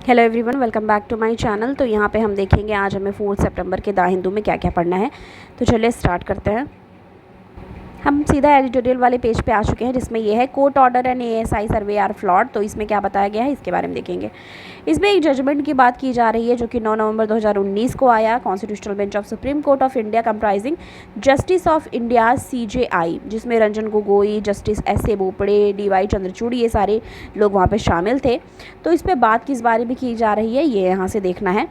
Hello everyone, welcome back to my channel. तो यहाँ पे हम देखेंगे आज हमें 4 सितंबर के द हिंदू में क्या क्या पढ़ना है। तो चलिए स्टार्ट करते हैं। हम सीधा एडिटोरियल वाले पेज पे आ चुके हैं जिसमें ये है court order and ASI survey are flawed. तो इसमें क्या बताया गया है इसके बारे में देखेंगे। इसमें एक जजमेंट की बात की जा रही है जो कि 9 नवंबर 2019 को आया। Constitutional bench of supreme court of India comprising justice of India CJI, जिसमें Ranjan Gogoi, justice S A Bobde, DY Chandrachud, ये सारे लोग वहाँ पे शामिल थे। तो इस पर बात किस बारे में की जा रही है ये यहाँ से देखना है।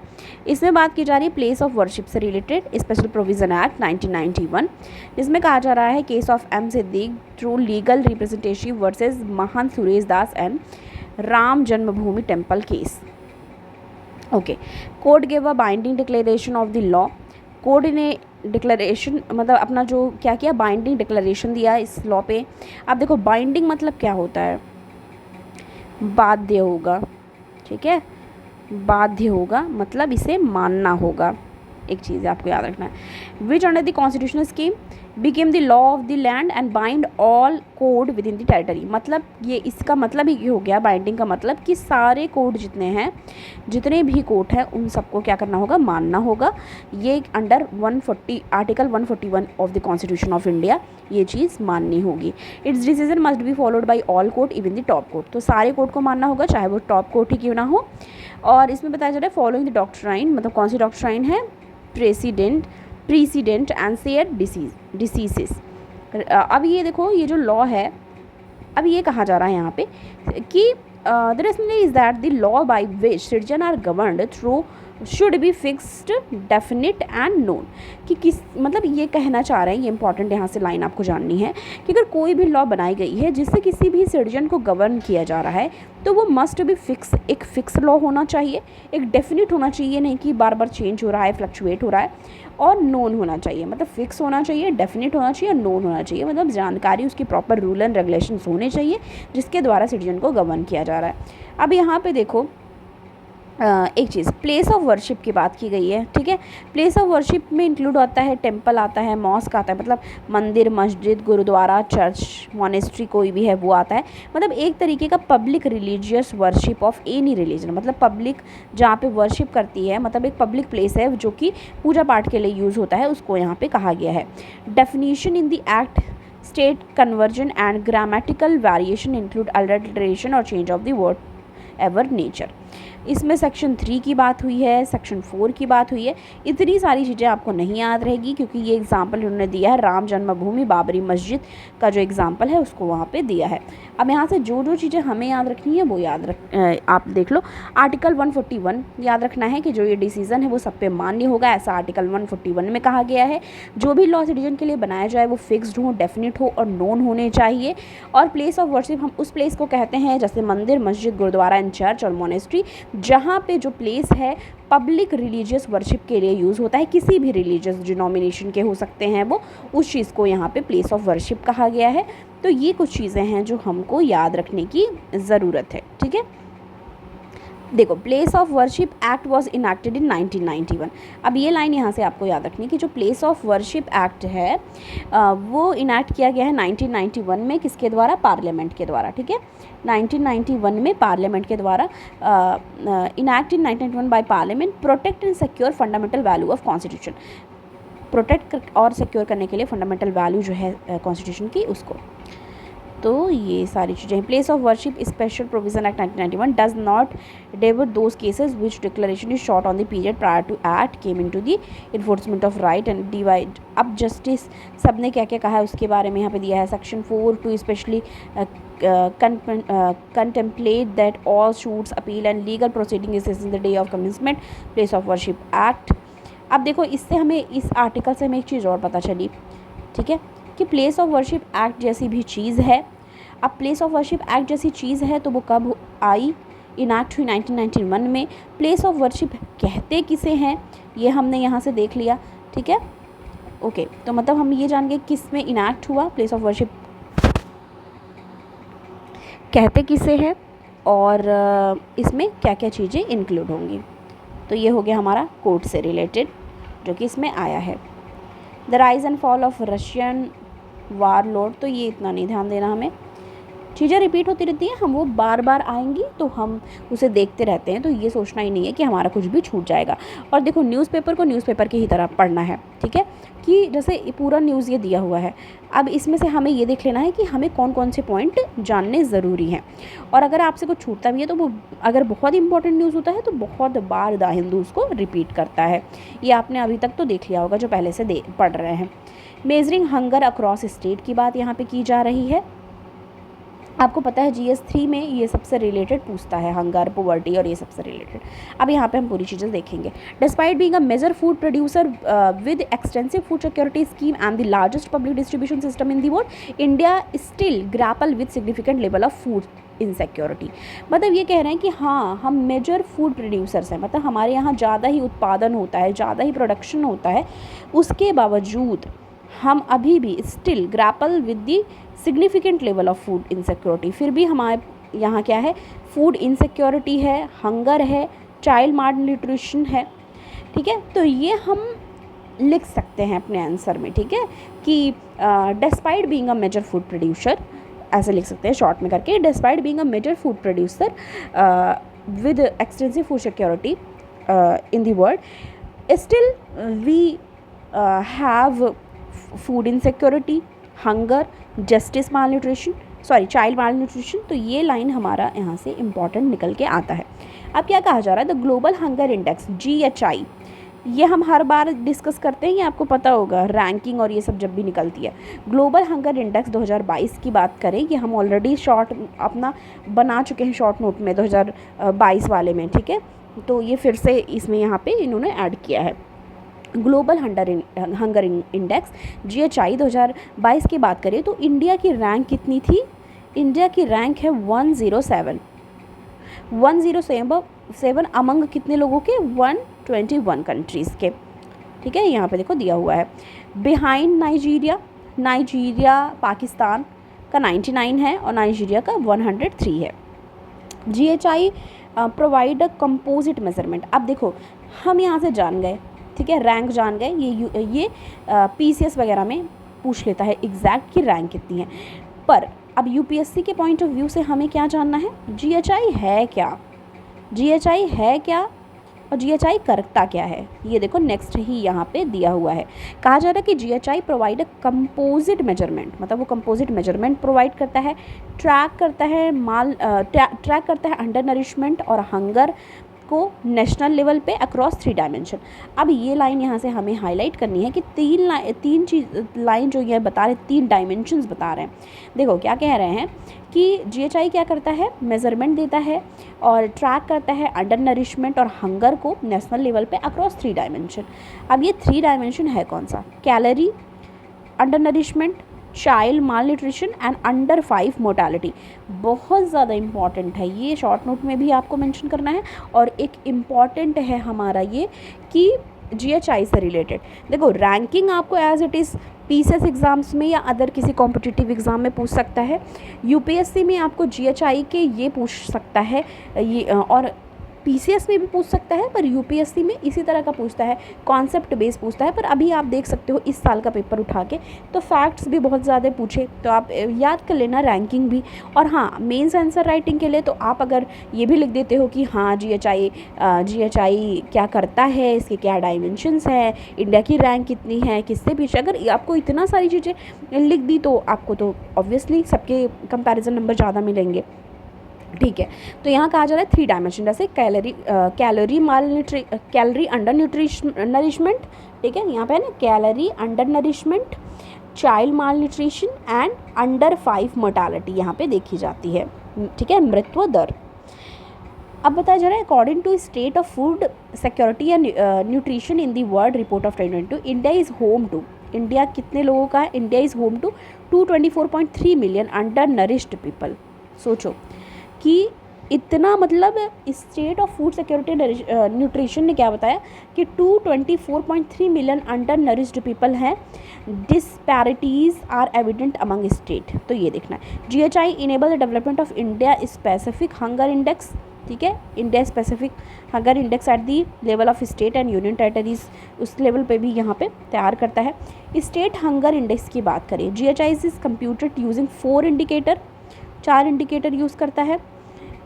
इसमें बात की जा रही है प्लेस ऑफ वर्शिप से रिलेटेड स्पेशल प्रोविजन एक्ट 1991, जिसमें कहा जा रहा है case of M Siddiq through legal representative versus Mahant Suresh Das and Ram Janmabhoomi temple case. Okay, court gave a binding declaration of the law. Court ने डिक्लेरेशन मतलब अपना जो क्या किया, बाइंडिंग डिक्लेरेशन दिया इस लॉ पे। अब देखो बाइंडिंग मतलब क्या होता है, बाध्य होगा, ठीक है, बाध्य होगा मतलब इसे मानना होगा। एक चीज़ आपको याद रखना है, which under the constitutional scheme became the law of the land and bind all courts within the territory. मतलब ये इसका मतलब ही हो गया बाइंडिंग का मतलब कि सारे कोड जितने हैं, जितने भी कोर्ट हैं उन सबको क्या करना होगा, मानना होगा। ये under 140 article 141 of the constitution of India ये चीज़ माननी होगी। It's decision must be followed by all court even the top court. तो सारे कोर्ट को मानना होगा चाहे वो टॉप कोर्ट ही क्यों ना हो। और इसमें बताया जा रहा है फॉलोइंग द डॉक्ट्राइन, मतलब कौन सी डॉक्ट्राइन है, प्रेसिडेंट एंड शेयर डिसीजेस। अब ये देखो ये जो लॉ है, अब ये कहा जा रहा है यहाँ पे कि the rational is that the law by which citizen are governed through should be fixed definite and known. कि किस मतलब ये कहना चाह रहे हैं, ये इंपॉर्टेंट यहाँ से लाइन आपको जाननी है कि अगर कोई भी लॉ बनाई गई है जिससे किसी भी सिटीजन को गवर्न किया जा रहा है तो वो मस्ट बी फिक्स, एक फिक्स लॉ होना चाहिए, एक डेफिनिट होना चाहिए, नहीं कि बार बार चेंज हो रहा है, फ्लक्चुएट हो रहा है, और नोन होना चाहिए। मतलब फिक्स होना चाहिए, डेफिनिट होना चाहिए, नोन होना चाहिए, मतलब जानकारी उसकी प्रॉपर रूल एंड रेगुलेशंस होने चाहिए जिसके द्वारा सिटीजन को गवर्न किया जा रहा है। अब यहाँ पे देखो एक चीज़ प्लेस ऑफ वर्शिप की बात की गई है, ठीक है। प्लेस ऑफ वर्शिप में इंक्लूड होता है टेम्पल आता है, मॉस्क आता है, मतलब मंदिर, मस्जिद, गुरुद्वारा, चर्च, मॉनेस्ट्री कोई भी है वो आता है। मतलब एक तरीके का public religious worship of any religion, मतलब पब्लिक जहाँ पे वर्शिप करती है, मतलब एक पब्लिक प्लेस है जो कि पूजा पाठ के लिए यूज़ होता है, उसको यहाँ पे कहा गया है। Definition in the act state conversion and grammatical variation include alteration or change of the whatever nature. इसमें सेक्शन 3 की बात हुई है, सेक्शन 4 की बात हुई है। इतनी सारी चीज़ें आपको नहीं याद रहेगी क्योंकि ये एग्जाम्पल उन्होंने दिया है राम जन्मभूमि बाबरी मस्जिद का जो एग्जाम्पल है उसको वहाँ पे दिया है। अब यहाँ से जो जो चीज़ें हमें याद रखनी है वो आप देख लो। आर्टिकल 141 याद रखना है कि जो ये डिसीजन है वो सब पे मान्य होगा, ऐसा आर्टिकल 141 में कहा गया है। जो भी लॉ सिटीजन के लिए बनाया जाए वो फिक्स्ड हो, डेफिनिट हो और नोन होने चाहिए। और प्लेस ऑफ वर्शिप हम उस प्लेस को कहते हैं जैसे मंदिर, मस्जिद, गुरुद्वारा एंड चर्च और मोनेस्ट्री, जहाँ पे जो प्लेस है पब्लिक रिलीजियस वर्शिप के लिए यूज़ होता है, किसी भी रिलीजियस डिनोमिनेशन के हो सकते हैं वो, उस चीज़ को यहाँ पे प्लेस ऑफ वर्शिप कहा गया है। तो ये कुछ चीज़ें हैं जो हमको याद रखने की ज़रूरत है, ठीक है। देखो place of worship act was enacted in 1991। अब ये लाइन यहाँ से आपको याद रखनी है कि जो प्लेस ऑफ वर्शिप एक्ट है वो इनैक्ट किया गया है 1991 में, किसके द्वारा, पार्लियामेंट के द्वारा, ठीक है। 1991 में पार्लियामेंट के द्वारा enact in 1991 by parliament, protect and secure fundamental value of constitution. Protect और सिक्योर करने के लिए फंडामेंटल वैल्यू जो है कॉन्स्टिट्यूशन की उसको। तो ये सारी चीज़ें। Place of worship special provision act 1991 does not devour those cases which declaration is short on the period prior to act came into the enforcement of right and divide. अब justice सब ने क्या क्या कहा है उसके बारे में यहाँ पे दिया है। Section 4 to specially contemplate that all suits, appeal and legal proceeding is in the day of commencement, place of worship act। अब देखो इससे हमें, इस आर्टिकल से हमें एक चीज़ और पता चली, ठीक है, कि प्लेस ऑफ वर्शिप एक्ट जैसी भी चीज़ है। अब प्लेस ऑफ वर्शिप एक्ट जैसी चीज़ है तो वो कब आई, इनैक्ट हुई 1991 में। प्लेस ऑफ वर्शिप कहते किसे हैं ये हमने यहाँ से देख लिया, ठीक है। ओके, तो मतलब हम ये जान गए किस में इनैक्ट हुआ, प्लेस ऑफ वर्शिप कहते किसे हैं और इसमें क्या क्या चीज़ें इंक्लूड होंगी। तो ये हो गया हमारा कोर्ट से रिलेटेड जो कि इसमें आया है। The rise and fall of Russian war Lord, तो ये इतना नहीं ध्यान देना हमें। चीज़ें रिपीट होती रहती हैं, हम वो बार बार आएंगी तो हम उसे देखते रहते हैं, तो ये सोचना ही नहीं है कि हमारा कुछ भी छूट जाएगा। और देखो न्यूज़पेपर को न्यूज़पेपर की ही तरह पढ़ना है, ठीक है, कि जैसे पूरा न्यूज़ ये दिया हुआ है, अब इसमें से हमें ये देख लेना है कि हमें कौन कौन से पॉइंट जानने ज़रूरी हैं। और अगर आपसे कुछ छूटता भी है तो वो अगर बहुत इंपॉर्टेंट न्यूज़ होता है तो बहुत बार द हिंदू उसको रिपीट करता है। ये आपने अभी तक तो देख लिया होगा जो पहले से पढ़ रहे हैं। मेजरिंग हंगर अक्रॉस स्टेट की बात यहाँ पे की जा रही है। आपको पता है GS3 में ये सबसे रिलेटेड पूछता है, हंगर, पॉवर्टी और ये सबसे रिलेटेड। अब यहाँ पे हम पूरी चीज़ें देखेंगे। Despite being a major food producer with extensive food security scheme and the largest public distribution system in the world, India still grapple with significant level of food insecurity. मतलब ये कह रहे हैं कि हाँ, हम मेजर फूड प्रोड्यूसर्स हैं, मतलब हमारे यहाँ ज़्यादा ही उत्पादन होता है, ज़्यादा ही प्रोडक्शन होता है, उसके बावजूद हम अभी भी still grapple with the significant level of food insecurity. फिर भी हमारे यहाँ क्या है, फूड इनसिक्योरिटी है, हंगर है, चाइल्ड माल न्यूट्रिशन है, ठीक है। तो ये हम लिख सकते हैं अपने आंसर में, ठीक है, कि despite being a major food producer, ऐसे लिख सकते हैं शॉर्ट में करके, despite being a major food producer with extensive food security in the world, still we have food insecurity, hunger, justice malnutrition, child malnutrition. तो ये line हमारा यहाँ से इम्पॉर्टेंट निकल के आता है। अब क्या कहा जा रहा है, the global hunger index GHI, ये हम हर बार डिस्कस करते हैं, ये आपको पता होगा, रैंकिंग और ये सब जब भी निकलती है। ग्लोबल हंगर इंडेक्स 2022 की बात करें, ये हम ऑलरेडी शॉर्ट अपना बना चुके हैं शॉर्ट नोट में 2022 वाले में, ठीक है। तो ये फिर से इसमें यहाँ पे इन्होंने ऐड किया है। ग्लोबल हंगर इंडेक्स GHI 2022 की बात करें तो इंडिया की रैंक कितनी थी, इंडिया की रैंक है 107 अमंग कितने लोगों के, 121 कंट्रीज़ के, ठीक है। यहाँ पे देखो दिया हुआ है। बिहाइंड नाइजीरिया पाकिस्तान का 99 है और नाइजीरिया का 103 है। GHI provide a composite measurement. अब देखो हम यहाँ से जान गए, ठीक है, रैंक जान गए, ये PCS वगैरह में पूछ लेता है एग्जैक्ट की रैंक कितनी है, पर अब UPSC के पॉइंट ऑफ व्यू से हमें क्या जानना है, GHI है क्या, GHI है क्या और GHI करता क्या है। ये देखो नेक्स्ट ही यहाँ पे दिया हुआ है, कहा जा रहा है कि GHI provide a composite measurement, मतलब वो कंपोजिट मेजरमेंट प्रोवाइड करता है, ट्रैक करता है अंडर नरिशमेंट और हंगर को नेशनल लेवल पे अक्रॉस 3 डायमेंशन। अब ये लाइन यहाँ से हमें हाईलाइट करनी है कि तीन लाइन जो ये बता रहे, 3 डायमेंशंस बता रहे हैं। देखो क्या कह रहे हैं कि GHI क्या करता है, मेजरमेंट देता है और ट्रैक करता है अंडर नरिशमेंट और हंगर को नेशनल लेवल पे अक्रॉस 3 डायमेंशन। अब ये 3 डायमेंशन है कौन सा, calorie, under nourishment, child mall nutrition and under 5 mortality. बहुत ज़्यादा इम्पॉर्टेंट है ये, शॉर्ट नोट में भी आपको मेंशन करना है। और एक इम्पॉर्टेंट है हमारा ये कि GHI से रिलेटेड, देखो रैंकिंग आपको as it is PCS exams में या अदर किसी कॉम्पिटिटिव एग्ज़ाम में पूछ सकता है, UPSC में आपको GHI के ये पूछ सकता है, ये और PCS में भी पूछ सकता है, पर UPSC में इसी तरह का पूछता है, कॉन्सेप्ट बेस पूछता है। पर अभी आप देख सकते हो इस साल का पेपर उठा के तो फैक्ट्स भी बहुत ज़्यादा पूछे, तो आप याद कर लेना रैंकिंग भी। और हाँ, मेंस आंसर राइटिंग के लिए तो आप अगर ये भी लिख देते हो कि हाँ GHI क्या करता है, इसके क्या डायमेंशंस हैं, इंडिया की रैंक कितनी है, किससे पीछे, अगर आपको इतना सारी चीज़ें लिख दी तो आपको तो ऑब्वियसली सबके कंपैरिजन नंबर ज़्यादा मिलेंगे, ठीक है। तो यहाँ कहा जा रहा है 3 डायमेंशन, जैसे कैलोरी अंडर नरिशमेंट, ठीक है, यहाँ पे है ना, calorie under nourishment, child mall nutrition and under 5 mortality यहाँ पे देखी जाती है, ठीक है, मृत्यु दर। अब बताया जा रहा है according to state of food security and nutrition in the world report of 2022, India is home to, India कितने लोगों का है, India is home to 224.3 million undernourished people. सोचो कि इतना, मतलब state of food security nutrition ने क्या बताया कि 224.3 मिलियन अंडर नरिश्ड पीपल हैं, disparities are evident among state. तो ये देखना है, GHI enable the development of India specific hunger index, ठीक है, India specific hunger index at the level of state and union territories, उस लेवल पे भी यहाँ पे तैयार करता है। स्टेट हंगर इंडेक्स की बात करें, GHI is computed using 4 indicator, 4 indicator use करता है।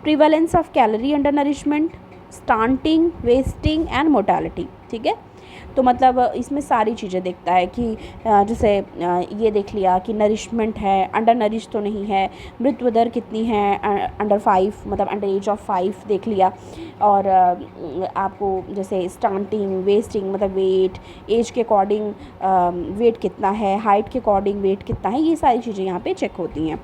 Prevalence of calorie under nourishment, stunting, wasting and mortality, ठीक है। तो मतलब इसमें सारी चीज़ें देखता है कि जैसे ये देख लिया कि नरिशमेंट है, अंडर नरिश तो नहीं है, मृत्यु दर कितनी है, अंडर 5 मतलब अंडर एज ऑफ 5 देख लिया, और आपको जैसे स्टंटिंग, वेस्टिंग मतलब वेट, एज के अकॉर्डिंग वेट कितना है, हाइट के अकॉर्डिंग वेट कितना है, ये सारी चीज़ें यहाँ पे चेक होती हैं।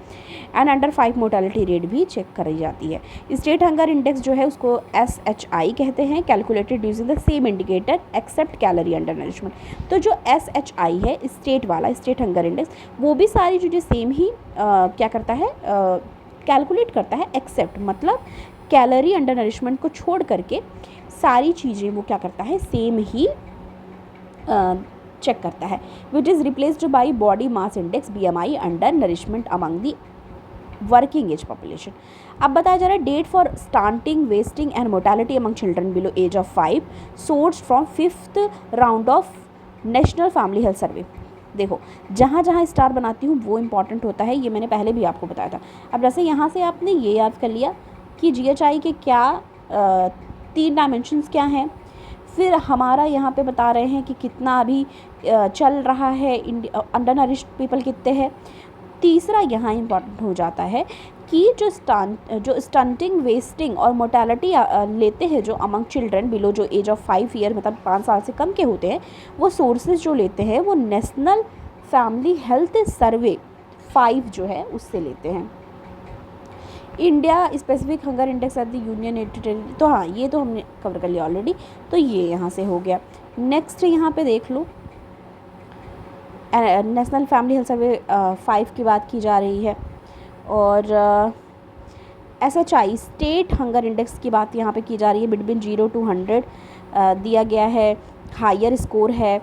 एंड अंडर 5 मोर्टालिटी रेट भी चेक करी जाती है। स्टेट हंगर इंडेक्स जो है उसको SHI कहते हैं, calculated using the same indicator except calorie undernourishment. तो जो SHI है स्टेट वाला, स्टेट हंगर इंडेक्स, वो भी सारी चीज़ें सेम ही क्या करता है, कैलकुलेट करता है, एक्सेप्ट मतलब कैलोरी अंडर नरिशमेंट को छोड़ करके सारी चीज़ें वो क्या करता है, सेम ही चेक करता है, which is replaced by body mass index BMI under nourishment among the working age population. अब बताया जा रहा है date for stunting, wasting and mortality among children below age of 5 source from 5th round of national family health survey. देखो जहाँ जहाँ star बनाती हूँ वो इंपॉर्टेंट होता है, ये मैंने पहले भी आपको बताया था। अब जैसे यहाँ से आपने ये याद कर लिया कि GHI के क्या 3 डायमेंशंस क्या हैं, फिर हमारा यहाँ पे बता रहे हैं कि कितना अभी चल रहा है, अंडर नरिश्ड पीपल कितने हैं। तीसरा यहाँ इम्पॉर्टेंट हो जाता है कि जो स्टंटिंग, वेस्टिंग और मोर्टालिटी लेते हैं जो अमंग चिल्ड्रन बिलो जो एज ऑफ 5 ईयर मतलब 5 साल से कम के होते हैं, वो सोर्सेज जो लेते हैं वो नेशनल फैमिली हेल्थ सर्वे 5 जो है उससे लेते हैं। India specific hunger index at the union territory, तो हाँ ये तो हमने कवर कर लिया ऑलरेडी, तो ये यहाँ से हो गया। नेक्स्ट यहाँ पे देख लो नेशनल फैमिली हेल्थ सर्वे 5 की बात की जा रही है, और SHI स्टेट हंगर इंडेक्स की बात यहाँ पे की जा रही है। बिटवीन 0 to 100 दिया गया है, हायर स्कोर है,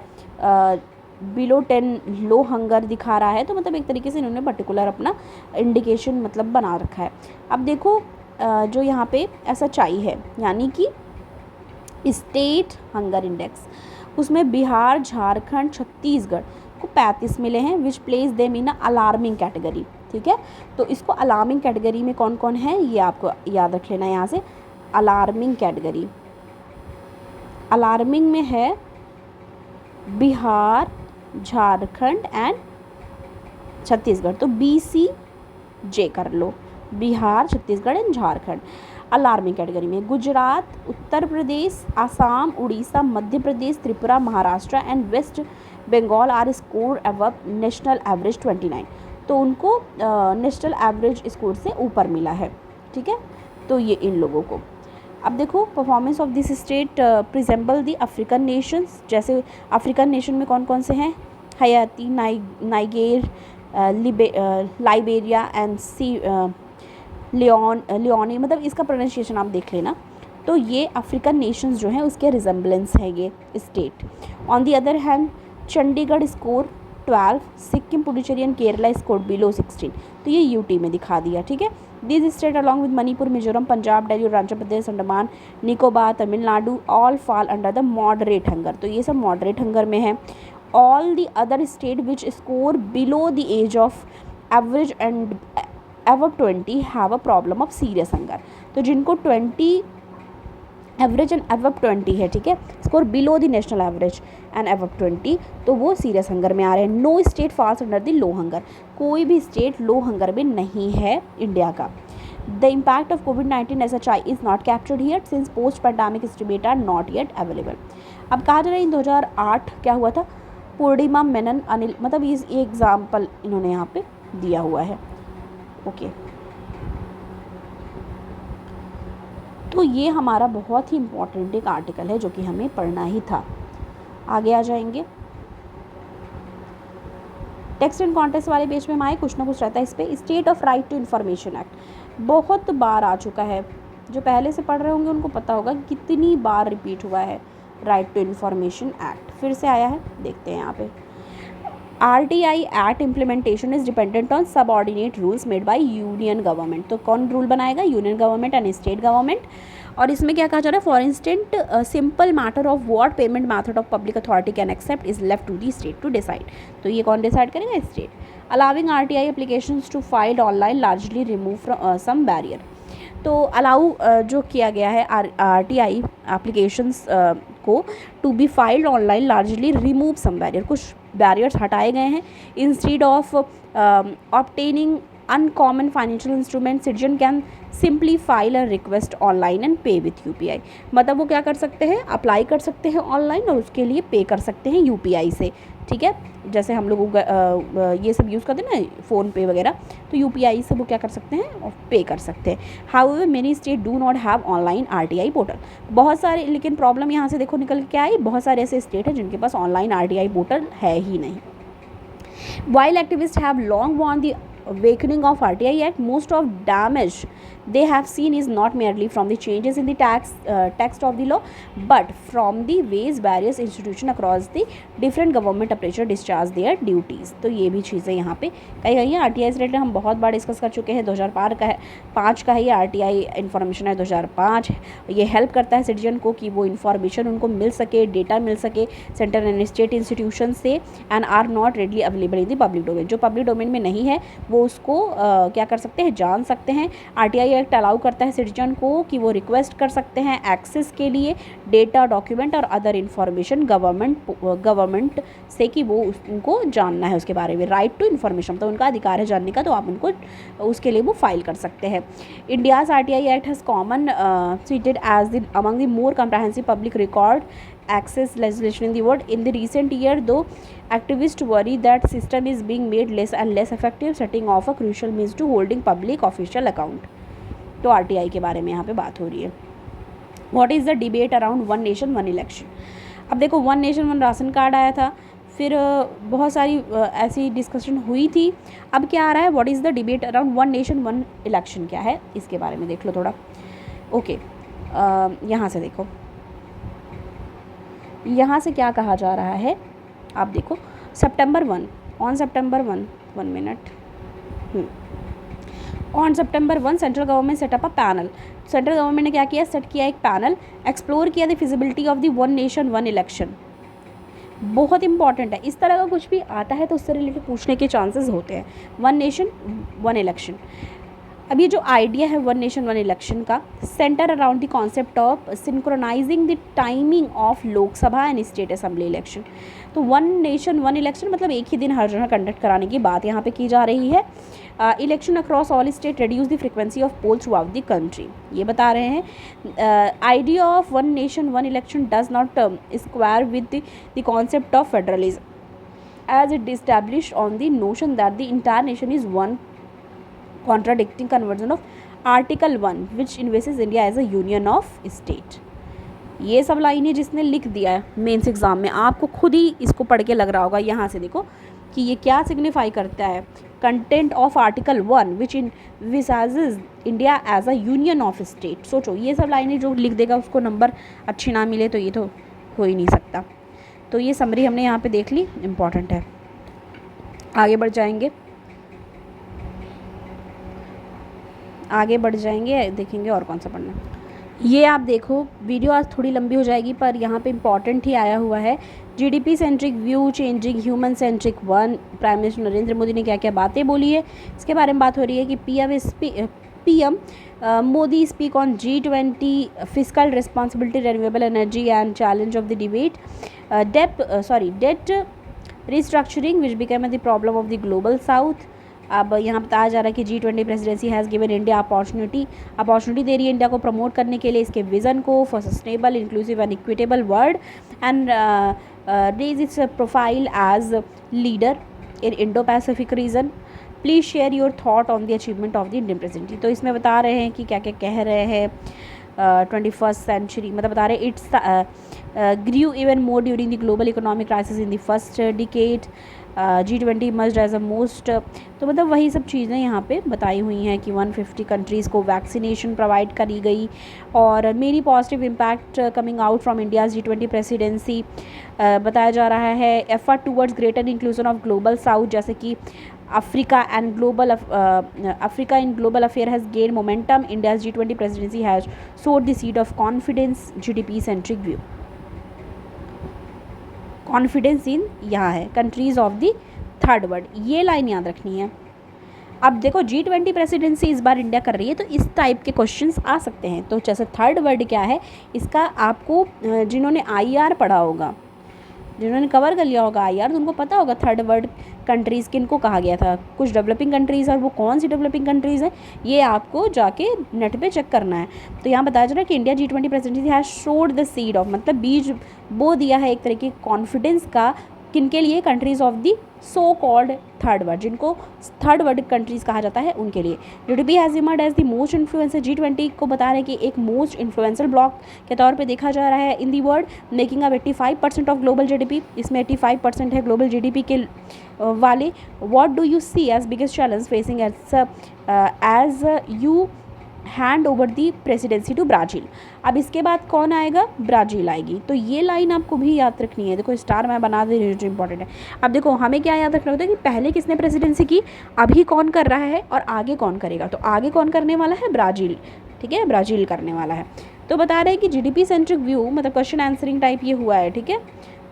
बिलो 10 लो हंगर दिखा रहा है। तो मतलब एक तरीके से इन्होंने पर्टिकुलर अपना इंडिकेशन मतलब बना रखा है। अब देखो जो यहाँ पे SHI है यानी कि स्टेट हंगर इंडेक्स, उसमें बिहार, झारखंड, छत्तीसगढ़ को 35 मिले हैं, which place them in alarming category, ठीक है। तो इसको अलार्मिंग कैटेगरी में कौन कौन है ये आपको याद रख लेना। यहाँ से अलार्मिंग कैटेगरी, अलार्मिंग में है बिहार, झारखंड एंड छत्तीसगढ़, तो BCJ कर लो, Bihar, Chhattisgarh and Jharkhand. Alarming category में Gujarat, Uttar Pradesh, Assam, Orissa, Madhya Pradesh, Tripura, Maharashtra and West Bengal are score above national average 29, तो उनको नेशनल एवरेज स्कोर से ऊपर मिला है, ठीक है। तो ये इन लोगों को। अब देखो performance of this state resemble the African nations, जैसे अफ्रीकन नेशन में कौन कौन से हैं, हयाती, नाइगर, लाइबेरिया एंड लियोनी, मतलब इसका प्रोनाउंसिएशन आप देख लेना। तो ये अफ्रीकन नेशंस जो हैं उसके रिजेंबलेंस है ये state. On the other hand Chandigarh score 12, Sikkim, Puducherry and Kerala score below 16, तो ये UT में दिखा दिया, ठीक है। This state along with Manipur, Mizoram, Punjab, Delhi, Arunachal Pradesh, Andaman Nicobar, Tamil Nadu all fall under the moderate hunger, तो ये सब मॉडरेट हंगर में है। All the other state which score below the age of average and above 20 have a problem of serious hunger, तो जिनको 20 average and above 20 है, ठीक है, score below the national average and above 20, तो वो serious hunger में आ रहे हैं। No state falls under the low hunger, कोई भी स्टेट लो हंगर में नहीं है इंडिया का। द इम्पैक्ट ऑफ कोविड-19 SHI is not captured here since post pandemic estimate are not yet available. अब कहा जा रहा है इन 2008 क्या हुआ था, पूर्णिमा मेनन, अनिल, मतलब ये एग्जाम्पल इन्होंने यहाँ पे दिया हुआ है, ओके। तो ये हमारा बहुत ही इम्पॉर्टेंट एक आर्टिकल है जो कि हमें पढ़ना ही था। आगे आ जाएंगे टेक्स्ट एंड कॉन्टेक्स्ट वाले पेज में हमारे कुछ ना कुछ रहता है इस पर। State of right to information act बहुत बार आ चुका है, जो पहले से पढ़ रहे होंगे उनको पता होगा कितनी बार रिपीट हुआ है। राइट टू इन्फॉर्मेशन एक्ट फिर से आया है, देखते हैं यहाँ पे। RTI act implementation is dependent on subordinate rules made by union government, तो कौन रूल बनाएगा, union government and state government. और इसमें क्या कहा जा रहा है, for instant simple matter of what payment method of public authority can accept is left to the state to decide. तो ये कौन डिसाइड करेगा, state. Allowing RTI applications to file online largely remove some barrier. तो allow जो किया गया है RTI applications को to be filed online largely remove some barrier, कुछ बैरियर्स हटाए गए हैं। Instead of obtaining uncommon financial instrument, citizen can simply file a request online and pay with UPI। मतलब वो क्या कर सकते हैं, अप्लाई कर सकते हैं ऑनलाइन और उसके लिए पे कर सकते हैं UPI से, ठीक है। जैसे हम लोग ये सब यूज़ करते हैं ना, फ़ोन पे वगैरह, तो UPI से वो क्या कर सकते हैं, और पे कर सकते हैं। However many state do not have online RTI portal. बहुत सारे, लेकिन प्रॉब्लम यहाँ से देखो निकल के आई, बहुत सारे ऐसे स्टेट हैं जिनके पास ऑनलाइन RTI पोर्टल है ही नहीं। While activists have long warned the awakening of RTI Act, most of damage they have seen is not merely from the changes in the text of the law, but from the ways various institutions across the different government apparatus discharge their duties। तो ये भी चीज़ें यहाँ पे कही गई हैं। RTI से रिलेटेड हम बहुत बार डिस्कस कर चुके हैं। 2005 का है ये RTI इन्फॉर्मेशन है 2005। ये हेल्प करता है सिटीजन को कि वो इन्फॉर्मेशन उनको मिल सके, डेटा मिल सके सेंट्रल एंड स्टेट इंस्टीट्यूशन से, and are not readily available in the public domain. जो पब्लिक डोमेन में नहीं है वो उसको क्या कर सकते हैं, जान सकते हैं। RTI एक्ट अलाउ करता है सिटीजन को कि वो रिक्वेस्ट कर सकते हैं एक्सेस के लिए डेटा, डॉक्यूमेंट और अदर इन्फॉर्मेशन गवर्नमेंट से, कि वो उनको जानना है उसके बारे में। राइट टू इन्फॉर्मेशन, तो उनका अधिकार है जानने का, तो आप उनको उसके लिए वो फाइल कर सकते हैं। India's RTI act has common treated as the among the more comprehensive public record access legislation in the world. In the recent year, though, activists worry that system is being made less and less effective, setting off a crucial means to holding public official account. तो RTI के बारे में यहाँ पे बात हो रही है। What is the debate around one nation one election? अब देखो, one nation one ration card आया था, फिर बहुत सारी ऐसी डिस्कशन हुई थी। अब क्या आ रहा है, what is the debate around one nation one election, क्या है इसके बारे में देख लो थोड़ा। ओके, यहाँ से देखो, यहाँ से क्या कहा जा रहा है, आप देखो September 1, on September 1, 1 minute, on September 1 central government setup a panel. Central government ने क्या किया, सेट किया एक पैनल, एक्सप्लोर किया the feasibility of the one nation one election. बहुत इंपॉर्टेंट है, इस तरह का कुछ भी आता है तो उससे रिलेटेड पूछने के चांसेस होते हैं। वन नेशन वन इलेक्शन, अब ये जो आइडिया है वन नेशन वन इलेक्शन का, centre around the concept of synchronising the timing of Lok Sabha and state assembly election. तो वन नेशन वन इलेक्शन मतलब एक ही दिन हर जगह कंडक्ट कराने की बात यहाँ पे की जा रही है। Election across all state reduce the frequency of poll throughout the country, ये बता रहे हैं। Idea of one nation one election does not square with the concept of federalism as it established on the notion that the entire nation is one, contradicting conversion of Article 1 which envisages India as a union of state। ये सब लाइनें जिसने लिख दिया है mains exam में, आपको खुद ही इसको पढ़ के लग रहा होगा। यहाँ से देखो कि ये क्या सिग्निफाई करता है, content of Article 1 which envisages India as a union of state। सोचो, ये सब लाइनें जो लिख देगा उसको नंबर अच्छी ना मिले तो ये तो हो ही नहीं सकता। तो ये समरी हमने यहाँ पे देख ली, इम्पॉर्टेंट है। आगे बढ़ जाएंगे, देखेंगे और कौन सा पढ़ना। ये आप देखो, वीडियो आज थोड़ी लंबी हो जाएगी पर यहाँ पे इम्पॉर्टेंट ही आया हुआ है। GDP centric view changing human centric one, prime minister Narendra Modi ने क्या क्या बातें बोली है इसके बारे में बात हो रही है कि PM Modi speak on G20 fiscal responsibility, renewable energy and challenge of the debate, debt restructuring which became the problem of the global south. अब यहाँ बताया जा रहा है कि G20 presidency has given India opportunity दे रही है इंडिया को प्रमोट करने के लिए इसके विज़न को for sustainable inclusive and equitable world and raise its profile as leader in Indo Pacific region. Please share your thought on the achievement of the Indian presidency. तो इसमें बता रहे हैं कि क्या क्या कह रहे हैं 21st सेंचुरी, मतलब बता रहे हैं its grew even more during the global economic crisis in the first decade, G20 emerged as a most. तो मतलब वही सब चीज़ें यहाँ पे बताई हुई हैं कि 150 कंट्रीज़ को वैक्सीनेशन प्रोवाइड करी गई और many positive impact coming out from India's G20 presidency. बताया जा रहा है effort towards greater inclusion of global south, जैसे कि Africa in global affair has gained momentum. India's G20 presidency has sowed the seed of confidence, GDP centric view. Confidence in यहाँ है countries of the third world, ये line याद रखनी है। अब देखो G20 प्रेसिडेंसी इस बार इंडिया कर रही है, तो इस टाइप के क्वेश्चंस आ सकते हैं। तो जैसे थर्ड वर्ल्ड क्या है, इसका आपको जिन्होंने IR पढ़ा होगा, जिन्होंने कवर कर लिया होगा IR, तो उनको पता होगा थर्ड वर्ल्ड कंट्रीज़ किनको कहा गया था। कुछ डेवलपिंग कंट्रीज़, और वो कौन सी डेवलपिंग कंट्रीज़ हैं ये आपको जाके नेट पे चेक करना है। तो यहाँ बताया जा रहा है कि India G20 presidency has showed the seed of, मतलब बीज बो दिया है एक तरीके कॉन्फिडेंस का, किनके लिए, countries of the so called third world, जिनको थर्ड वर्ल्ड कंट्रीज़ कहा जाता है उनके लिए। GDP has emerge as the most influencer, G20 को बता रहे हैं कि एक मोस्ट इन्फ्लुएंसर ब्लॉक के तौर पे देखा जा रहा है in the world, making up 85% of global GDP। इसमें 85% है ग्लोबल GDP के वाले। What do you see as biggest challenge facing as you hand over the presidency to Brazil. अब इसके बाद कौन आएगा, ब्राज़ील आएगी। तो ये लाइन आपको भी याद रखनी है। देखो स्टार मैं बना दे रही हूँ जो इंपॉर्टेंट है। अब देखो हमें क्या याद रखना होता है कि पहले किसने प्रेसिडेंसी की, अभी कौन कर रहा है और आगे कौन करेगा। तो आगे कौन करने वाला है, ब्राज़ील, ठीक है, ब्राज़ील करने वाला है। तो बता रहे हैं कि GDP सेंट्रिक व्यू, मतलब क्वेश्चन आंसरिंग टाइप ये हुआ है, ठीक है।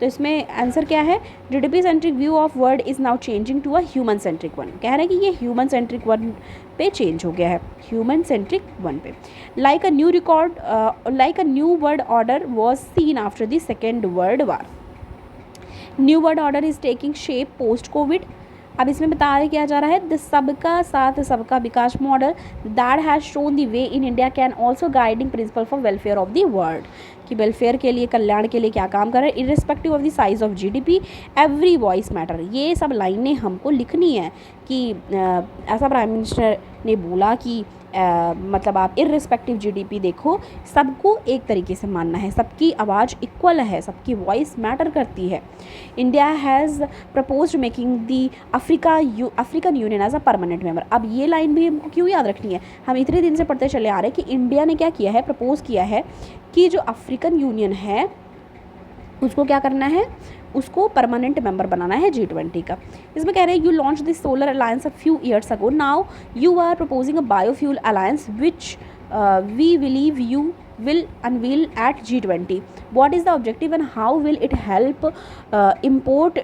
तो इसमें आंसर क्या है, GDP centric view of world is now changing to a human centric one. कह रहे हैं कि ये ह्यूमन सेंट्रिक वन पे चेंज हो गया है, ह्यूमन सेंट्रिक वन पे। Like a new world order was seen after the second world war. New world order is taking shape post covid. अब इसमें बताया क्या जा रहा है, द सबका साथ सबका विकास model that has shown the way in India can also guiding principle for welfare of the world, कि वेलफेयर के लिए, कल्याण के लिए क्या काम कर रहे हैं, irrespective of the size of GDP every voice matter. ये सब लाइनें हमको लिखनी है कि ऐसा प्राइम मिनिस्टर ने बोला कि मतलब आप इर्रिस्पेक्टिव GDP देखो, सबको एक तरीके से मानना है, सबकी आवाज़ इक्वल है, सबकी वॉइस मैटर करती है। India has proposed making the African union as a permanent member. अब ये लाइन भी हमको क्यों याद रखनी है, हम इतने दिन से पढ़ते चले आ रहे हैं कि इंडिया ने क्या किया है, प्रपोज किया है कि जो अफ्रीकन यूनियन है उसको क्या करना है, उसको परमानेंट मेंबर बनाना है G20 का। इसमें कह रहे हैं you launch this solar alliance a few years ago, now you are proposing a biofuel alliance which we believe you will unveil at G20. What is the objective and how will it help import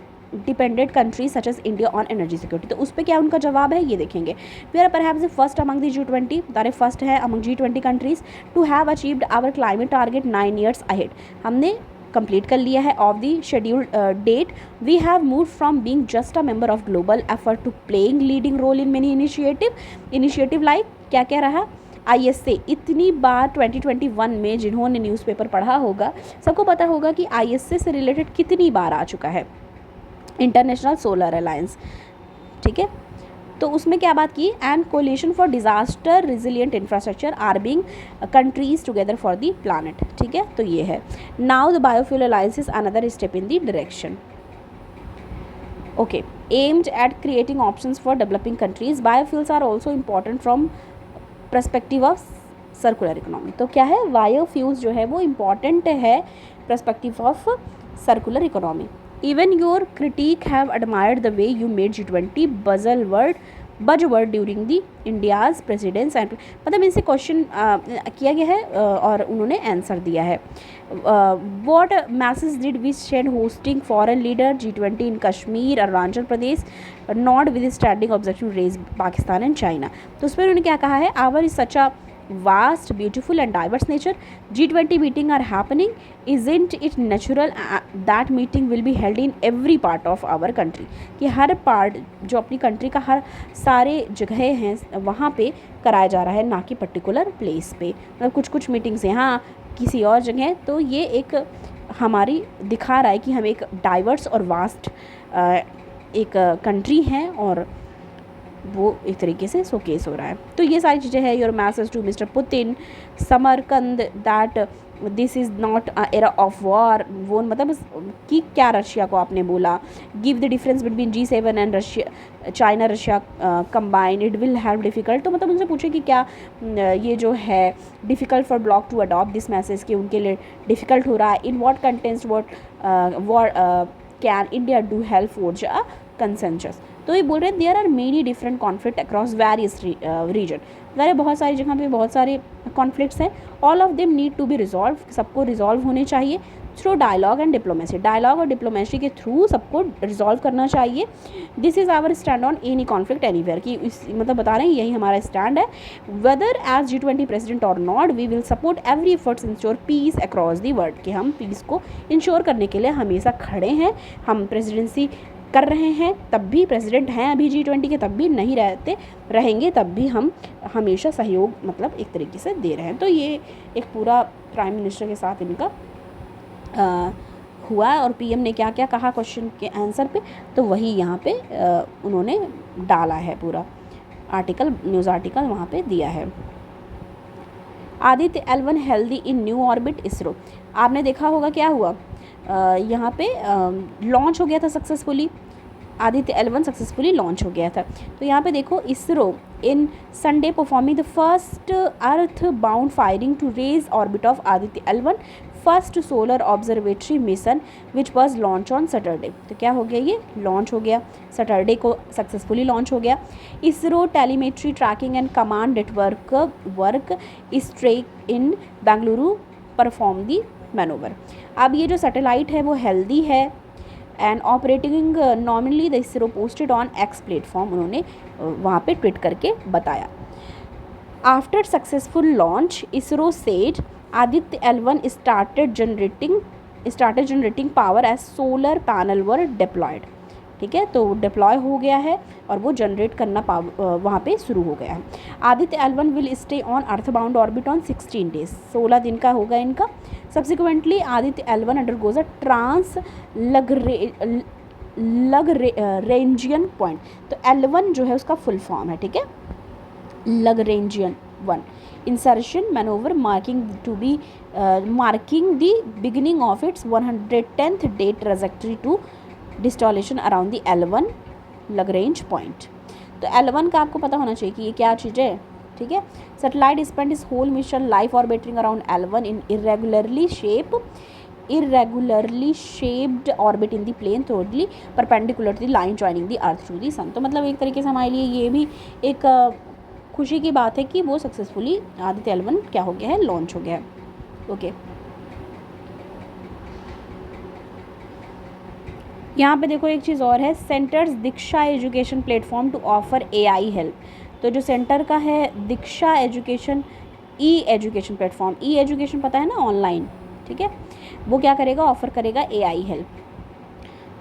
dependent countries such as India on energy security? तो उस पर क्या उनका जवाब है ये देखेंगे। We are perhaps the first among the G20, तारे फर्स्ट है among G20 countries to have achieved our climate target 9 years ahead. हमने कंप्लीट कर लिया है of the scheduled date. We have move from being just a member of global effort to playing leading role in many initiative like क्या कह रहा, ISA। इतनी बार 2021 में जिन्होंने न्यूज़पेपर पढ़ा होगा सबको पता होगा कि ISA से रिलेटेड कितनी बार आ चुका है, इंटरनेशनल सोलर अलायंस, ठीक है। तो उसमें क्या बात की, and coalition for disaster resilient infrastructure are being countries together for the planet, ठीक है। तो ये है, now the biofuel alliance is another step in the direction, okay, aimed at creating options for developing countries. Biofuels are also important from perspective of circular economy. तो क्या है, biofuels जो है वो इम्पॉर्टेंट है perspective of circular economy. Even your critique have admired the way you made G20 buzzword during the India's presidency and मतलब इनसे question किया गया है और उन्होंने आंसर दिया है। What message did we send hosting foreign leader G20 in Kashmir, Arunachal Pradesh, notwithstanding objection raised Pakistan and China? तो उस पर उन्होंने क्या कहा है, our is such a vast, beautiful and diverse nature. G20 meeting are happening. Isn't it natural that meeting will be held in every part of our country? कि हर part जो अपनी कंट्री का हर सारे जगह हैं वहाँ पे कराया जा रहा है, ना कि पर्टिकुलर प्लेस पे। मतलब कुछ मीटिंग्स यहाँ किसी और जगह। तो ये एक हमारी दिखा रहा है कि हम एक डाइवर्स और वास्ट एक कंट्री हैं और वो एक तरीके से शोकेस हो रहा है। तो ये सारी चीज़ें हैं। Your message to mister Putin, Samarkand that this is not era of war. वो मतलब कि क्या रशिया को आपने बोला, give the difference between G7 and Russia, China Russia combine, it will have difficult. तो मतलब उनसे पूछे कि क्या ये जो है difficult for block to adopt this message, कि उनके लिए डिफ़िकल्ट हो रहा है। In what contents what can India do help forge a consensus. तो ये बोल रहे हैं there are many different conflict across various region, बहुत सारी जगह पे बहुत सारे कॉन्फ्लिक्ट्स हैं। All of them need to be resolve, सबको रिजॉल्व होने चाहिए through dialogue and diplomacy, dialogue और डिप्लोमेसी के थ्रू सबको रिजॉल्व करना चाहिए। This is our stand on any conflict anywhere, कि मतलब बता रहे हैं यही हमारा स्टैंड है। वेदर एज G20 प्रेसिडेंट और not we will support every efforts ensure peace across the world, कि हम पीस को इंश्योर करने के लिए हमेशा खड़े हैं। हम प्रेसिडेंसी कर रहे हैं तब भी, प्रेसिडेंट हैं अभी G20 के तब भी, नहीं रहते रहेंगे तब भी हम हमेशा सहयोग मतलब एक तरीके से दे रहे हैं। तो ये एक पूरा प्राइम मिनिस्टर के साथ इनका हुआ है, और पीएम ने क्या क्या कहा क्वेश्चन के आंसर पे, तो वही यहाँ पे उन्होंने डाला है पूरा आर्टिकल, न्यूज़ आर्टिकल वहाँ पे दिया है। आदित्य L1 हेल्दी इन न्यू ऑर्बिट इसरो, आपने देखा होगा क्या हुआ, यहाँ पे लॉन्च हो गया था successfully, Aditya L1 successfully launch हो गया था। तो यहाँ पे देखो ISRO in Sunday performing the first earth bound firing to raise orbit of Aditya L1 first solar observatory mission which was launch on Saturday. तो क्या हो गया, ये लॉन्च हो गया, सैटरडे को सक्सेसफुली लॉन्च हो गया। ISRO telemetry tracking and command network work streak in Bengaluru perform the manoeuvre. अब ये जो सैटेलाइट है वो हेल्दी है and operating normally the ISRO posted on X platform, उन्होंने वहाँ पे ट्वीट करके बताया। After successful launch ISRO said Aditya L1 started generating power as solar panel were deployed। ठीक है, तो डिप्लॉय हो गया है और वो जनरेट करना वहाँ पे शुरू हो गया है। Aditya L1 will stay on earthbound orbit on 16 days, 16 दिन का होगा इनका। Subsequently Aditya L1 undergoes a trans Lagrangian point. तो L1 जो है उसका फुल फॉर्म है, ठीक है, लग्रेंजियन 1 insertion maneuver marking the beginning of its 110th day trajectory to distillation around the L1 Lagrange point। तो L1 का आपको पता होना चाहिए कि ये क्या चीज़ है, ठीक है। Satellite spend is whole mission life orbiting around L1 in irregularly shaped orbit in the plane thoroughly perpendicular to the line joining the earth to the sun। तो मतलब एक तरीके से हमारे लिए ये भी एक खुशी की बात है कि वो सक्सेसफुली आदित्य L1 क्या हो गया है, लॉन्च हो गया है। ओके, यहाँ पे देखो एक चीज़ और है, centre's Diksha education platform to offer AI help. तो जो सेंटर का है Diksha education education platform, education पता है ना, ऑनलाइन, ठीक है, वो क्या करेगा, ऑफर करेगा AI हेल्प।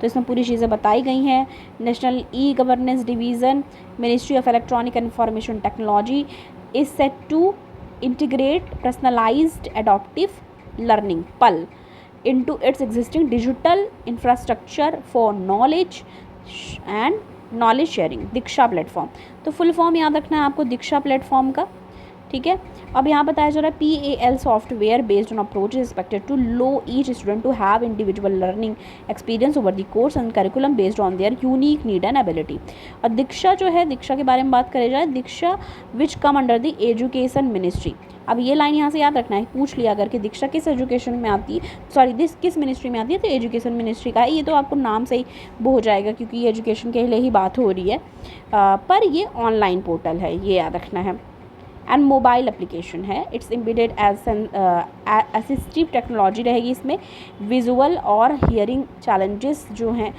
तो इसमें पूरी चीज़ें बताई गई हैं। National governance division ministry of electronic and information technology is set to integrate personalised adaptive learning PAL into its existing digital infrastructure for knowledge and knowledge sharing, Diksha platform. तो full form याद रखना है आपको दीक्षा platform का, ठीक है। अब यहाँ बताया जा रहा है PAL software based on approach is expected to allow each student to have individual learning experience over the course and curriculum based on their unique need and ability. और दीक्षा जो है, दीक्षा के बारे में बात करें जाए, DIKSHA which come under the education ministry. अब ये लाइन यहाँ से याद रखना है, पूछ लिया अगर कि दीक्षा किस एजुकेशन में आती है, सॉरी दिस किस मिनिस्ट्री में आती है, तो एजुकेशन मिनिस्ट्री का है। ये तो आपको नाम से ही वो हो जाएगा क्योंकि ये एजुकेशन के लिए ही बात हो रही है, पर ये ऑनलाइन पोर्टल है, ये याद रखना है। एंड मोबाइल एप्लीकेशन है, it's embedded as assistive technology रहेगी इसमें। विजुअल और हियरिंग चैलेंजेस जो हैं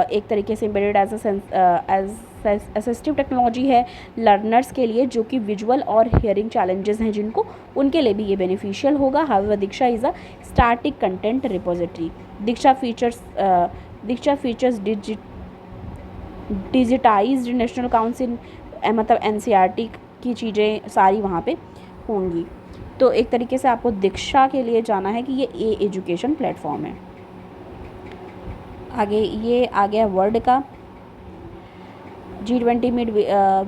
एक तरीके से एम्बेडेड एज असिस्टिव टेक्नोलॉजी है लर्नर्स के लिए जो कि विजुअल और हियरिंग चैलेंजेस हैं जिनको, उनके लिए भी ये बेनिफिशियल होगा। However Diksha is a static content repository. Diksha features digitised national council, मतलब NCERT की चीज़ें सारी वहाँ पे होंगी। तो एक तरीके से आपको दीक्षा के लिए जाना है कि ये एजुकेशन प्लेटफॉर्म है। आगे ये आ गया वर्ल्ड का। G20 meet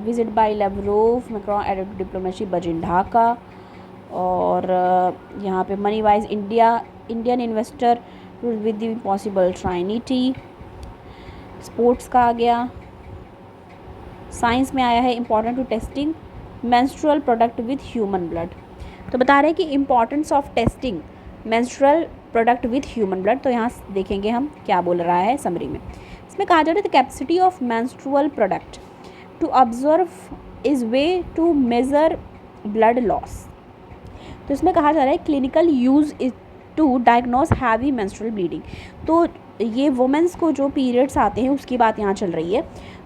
visit by Lavrov, Macron added diplomacy buzzing Dhaka. और यहाँ पे money wise Indian investor with the possible trinity. Sports का आ गया। साइंस में आया है important to testing menstrual product with human blood. तो बता रहे हैं कि importance of testing menstrual product with human blood. तो यहाँ देखेंगे हम क्या बोल रहा है समरी में। इसमें कहा जा रहा है the capacity of menstrual product to observe is way to measure blood loss. तो इसमें कहा जा रहा है clinical use is to diagnose heavy menstrual bleeding. तो ये वुमेंस को जो पीरियड्स आते हैं उसकी बात यहाँ चल रही है।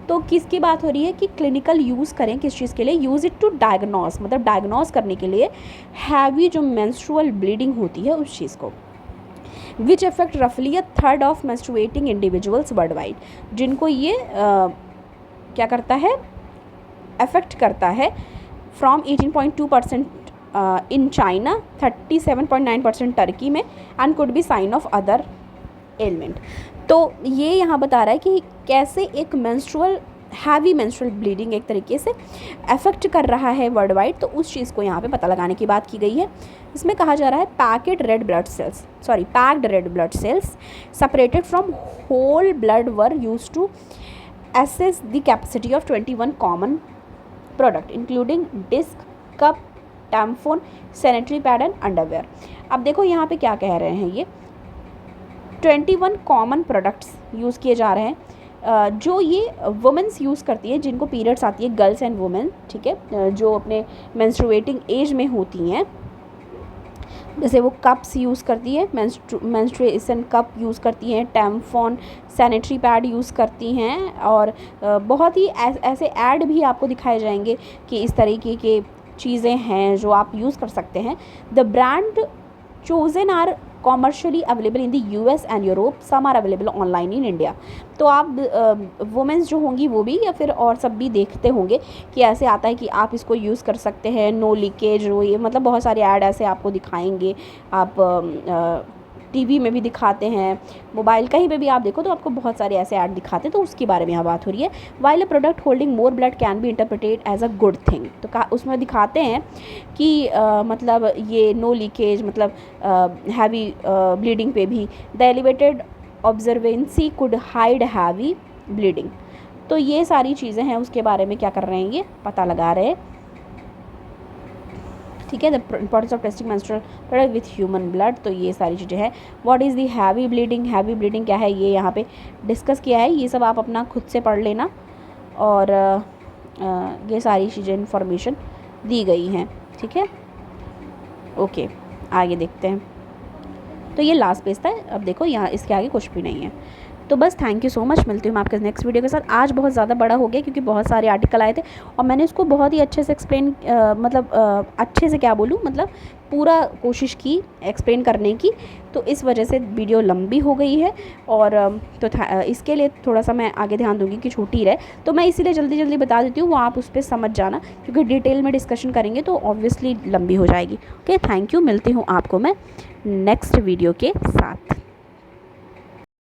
तो किसकी बात हो रही है कि क्लिनिकल यूज़ करें किस चीज़ के लिए, यूज़ इट टू डायग्नोस, मतलब डायग्नोस करने के लिए हैवी जो मेंस्ट्रुअल ब्लीडिंग होती है उस चीज़ को। विच अफेक्ट रफली 1/3 of menstruating individuals worldwide, जिनको ये क्या करता है, अफेक्ट करता है। फ्रॉम 18.2% इन चाइना, 37.9% टर्की में, and could be sign of other element. तो ये यहाँ बता रहा है कि कैसे एक मेंस्ट्रुअल हैवी मेंस्ट्रुअल ब्लीडिंग एक तरीके से अफेक्ट कर रहा है वर्ल्ड वाइड। तो उस चीज़ को यहाँ पे पता लगाने की बात की गई है। इसमें कहा जा रहा है packed red blood cells separated from whole blood were used to assess the capacity of 21 common product including disc, cup, tampon, sanitary pad and underwear। अब देखो यहाँ पे क्या कह रहे हैं, ये 21 कॉमन प्रोडक्ट्स यूज़ किए जा रहे हैं जो ये वुमेंस यूज़ करती है, जिनको पीरियड्स आती है, गर्ल्स एंड वुमेन, ठीक है, जो अपने मेंस्ट्रुएटिंग एज में होती हैं। जैसे वो कप्स यूज़ करती है, मेंस्ट्रुएशन कप यूज़ करती हैं, टैम्फॉन, सैनिटरी पैड यूज़ करती हैं, और बहुत ही ऐसे ऐड भी आपको दिखाए जाएंगे कि इस तरीके के चीज़ें हैं जो आप यूज़ कर सकते हैं। The brand chosen are commercially available in the US and Europe, some are available online in India. तो आप वुमेंस जो होंगी वो भी या फिर और सब भी देखते होंगे कि ऐसे आता है कि आप इसको यूज़ कर सकते हैं, नो लीकेज, वो ये मतलब बहुत सारे ऐड ऐसे आपको दिखाएंगे। आप टीवी में भी दिखाते हैं, मोबाइल कहीं पे भी आप देखो तो आपको बहुत सारे ऐसे ऐड दिखाते हैं। तो उसके बारे में यहाँ बात हो रही है। While a product holding more blood can be interpreted as a good thing. तो उसमें दिखाते हैं कि मतलब ये नो लीकेज, मतलब हैवी ब्लीडिंग पे भी the elevated absorbency could hide heavy bleeding. तो ये सारी चीज़ें हैं, उसके बारे में क्या कर रहे हैं, ये पता लगा रहे हैं, ठीक है। The importance of testing menstrual product with human blood. तो ये सारी चीज़ें हैं। What is the heavy bleeding क्या है, ये यहाँ पे डिस्कस किया है। ये सब आप अपना खुद से पढ़ लेना, और ये सारी चीज़ें इन्फॉर्मेशन दी गई हैं, ठीक है। ओके, आगे देखते हैं। तो ये लास्ट पेज था। अब देखो यहाँ इसके आगे कुछ भी नहीं है। तो बस थैंक यू सो मच, मिलती हूँ मैं आपके नेक्स्ट वीडियो के साथ। आज बहुत ज़्यादा बड़ा हो गया क्योंकि बहुत सारे आर्टिकल आए थे और मैंने इसको बहुत ही अच्छे से एक्सप्लेन अच्छे से क्या बोलूँ, मतलब पूरा कोशिश की एक्सप्लेन करने की। तो इस वजह से वीडियो लंबी हो गई है, और इसके लिए थोड़ा सा मैं आगे ध्यान दूँगी कि छोटी रहे। तो मैं इसीलिए जल्दी बता देती हूँ, वो आप उस पर समझ जाना, क्योंकि डिटेल में डिस्कशन करेंगे तो ऑब्वियसली लंबी हो जाएगी। ओके, थैंक यू, मिलती हूँ आपको मैं नेक्स्ट वीडियो के साथ।